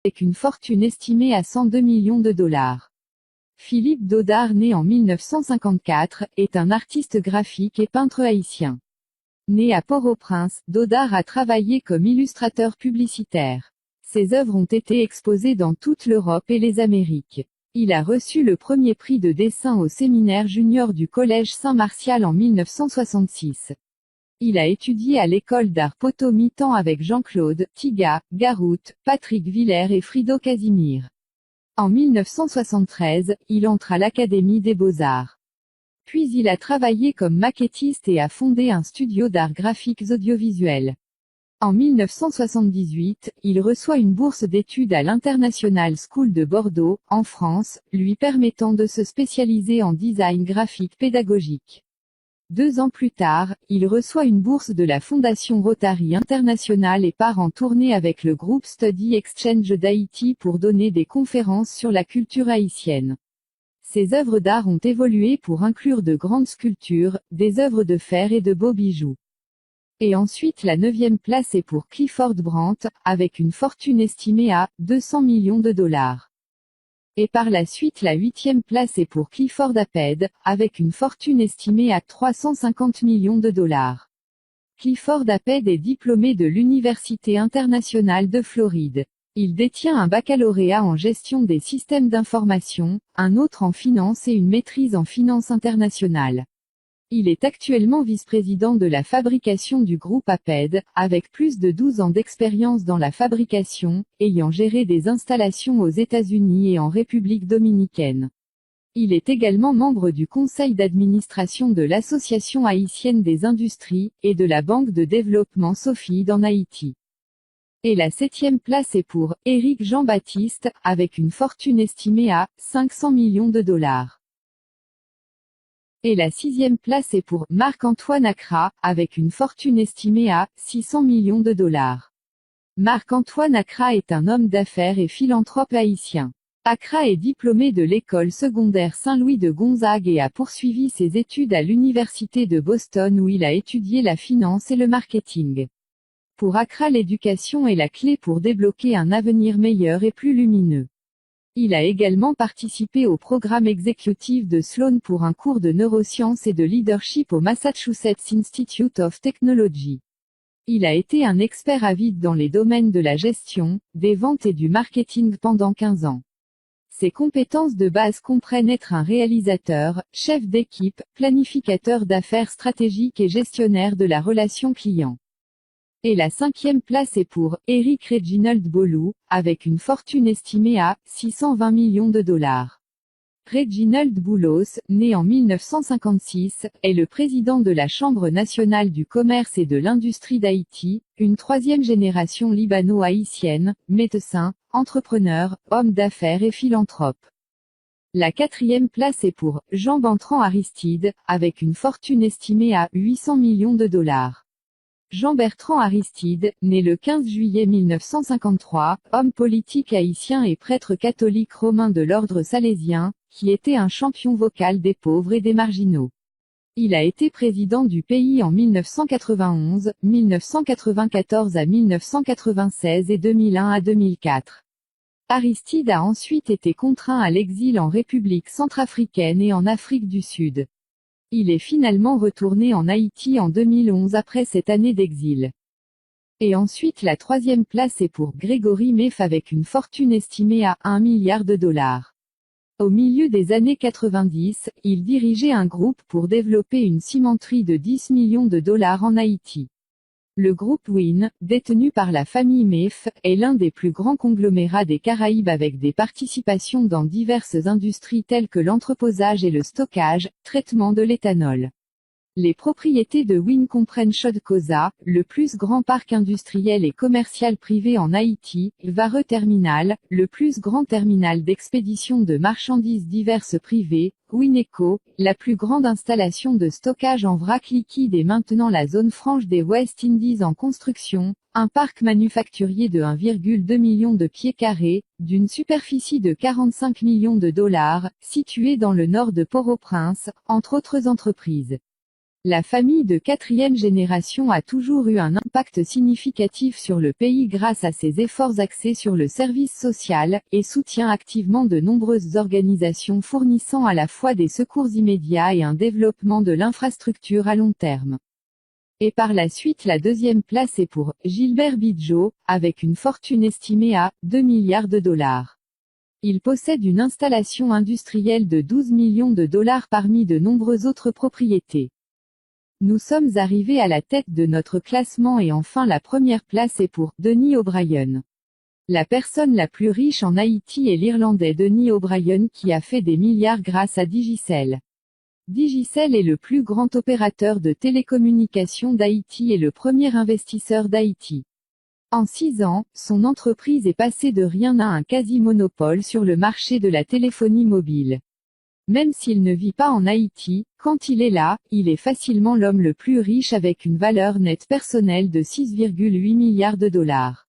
avec une fortune estimée à 102 millions de dollars. Philippe Dodard, né en 1954, est un artiste graphique et peintre haïtien. Né à Port-au-Prince, Dodard a travaillé comme illustrateur publicitaire. Ses œuvres ont été exposées dans toute l'Europe et les Amériques. Il a reçu le premier prix de dessin au séminaire junior du Collège Saint-Martial en 1966. Il a étudié à l'école d'art Poteau-Mitan avec Jean-Claude Tiga Garout, Patrick Villers et Frido Casimir. En 1973, il entre à l'Académie des Beaux-Arts. Puis il a travaillé comme maquettiste et a fondé un studio d'art graphiques audiovisuels. En 1978, il reçoit une bourse d'études à l'International School de Bordeaux, en France, lui permettant de se spécialiser en design graphique pédagogique. 2 ans plus tard, il reçoit une bourse de la Fondation Rotary International et part en tournée avec le groupe Study Exchange d'Haïti pour donner des conférences sur la culture haïtienne. Ses œuvres d'art ont évolué pour inclure de grandes sculptures, des œuvres de fer et de beaux bijoux. Et ensuite la 9e place est pour Clifford Brandt, avec une fortune estimée à 200 millions de dollars. Et par la suite la 8e place est pour Clifford Apped, avec une fortune estimée à 350 millions de dollars. Clifford Apped est diplômé de l'Université internationale de Floride. Il détient un baccalauréat en gestion des systèmes d'information, un autre en finance et une maîtrise en finance internationale. Il est actuellement vice-président de la fabrication du groupe Apped, avec plus de 12 ans d'expérience dans la fabrication, ayant géré des installations aux États-Unis et en République dominicaine. Il est également membre du conseil d'administration de l'Association haïtienne des industries, et de la Banque de développement Sofide en Haïti. Et la 7e place est pour Éric Jean-Baptiste, avec une fortune estimée à 500 millions de dollars. Et la 6e place est pour Marc-Antoine Accra, avec une fortune estimée à 600 millions de dollars. Marc-Antoine Accra est un homme d'affaires et philanthrope haïtien. Accra est diplômé de l'école secondaire Saint-Louis de Gonzague et a poursuivi ses études à l'université de Boston où il a étudié la finance et le marketing. Pour Accra, l'éducation est la clé pour débloquer un avenir meilleur et plus lumineux. Il a également participé au programme exécutif de Sloan pour un cours de neurosciences et de leadership au Massachusetts Institute of Technology. Il a été un expert avide dans les domaines de la gestion, des ventes et du marketing pendant 15 ans. Ses compétences de base comprennent être un réalisateur, chef d'équipe, planificateur d'affaires stratégiques et gestionnaire de la relation client. Et la 5e place est pour Eric Reginald Bolou, avec une fortune estimée à 620 millions de dollars. Reginald Boulos, né en 1956, est le président de la Chambre nationale du commerce et de l'industrie d'Haïti, une 3e génération libano-haïtienne, médecin, entrepreneur, homme d'affaires et philanthrope. La 4e place est pour Jean Bertrand Aristide, avec une fortune estimée à 800 millions de dollars. Jean Bertrand Aristide, né le 15 juillet 1953, homme politique haïtien et prêtre catholique romain de l'ordre salésien, qui était un champion vocal des pauvres et des marginaux. Il a été président du pays en 1991, 1994 à 1996 et 2001 à 2004. Aristide a ensuite été contraint à l'exil en République centrafricaine et en Afrique du Sud. Il est finalement retourné en Haïti en 2011 après cette année d'exil. Et ensuite la 3e place est pour Grégory Meff avec une fortune estimée à 1 milliard de dollars. Au milieu des années 90, il dirigeait un groupe pour développer une cimenterie de 10 millions de dollars en Haïti. Le groupe Win, détenu par la famille Meff, est l'un des plus grands conglomérats des Caraïbes avec des participations dans diverses industries telles que l'entreposage et le stockage, traitement de l'éthanol. Les propriétés de Win comprennent Chodkoza, le plus grand parc industriel et commercial privé en Haïti, Vare Terminal, le plus grand terminal d'expédition de marchandises diverses privées, Wineco, la plus grande installation de stockage en vrac liquide et maintenant la zone franche des West Indies en construction, un parc manufacturier de 1,2 million de pieds carrés, d'une superficie de 45 millions de dollars, situé dans le nord de Port-au-Prince, entre autres entreprises. La famille de quatrième génération a toujours eu un impact significatif sur le pays grâce à ses efforts axés sur le service social, et soutient activement de nombreuses organisations fournissant à la fois des secours immédiats et un développement de l'infrastructure à long terme. Et par la suite la deuxième place est pour Gilbert Bidjo, avec une fortune estimée à 2 milliards de dollars. Il possède une installation industrielle de 12 millions de dollars parmi de nombreuses autres propriétés. Nous sommes arrivés à la tête de notre classement et enfin la première place est pour Denis O'Brien. La personne la plus riche en Haïti est l'Irlandais Denis O'Brien qui a fait des milliards grâce à Digicel. Digicel est le plus grand opérateur de télécommunications d'Haïti et le premier investisseur d'Haïti. En 6 ans, son entreprise est passée de rien à un quasi-monopole sur le marché de la téléphonie mobile. Même s'il ne vit pas en Haïti, quand il est là, il est facilement l'homme le plus riche avec une valeur nette personnelle de 6,8 milliards de dollars.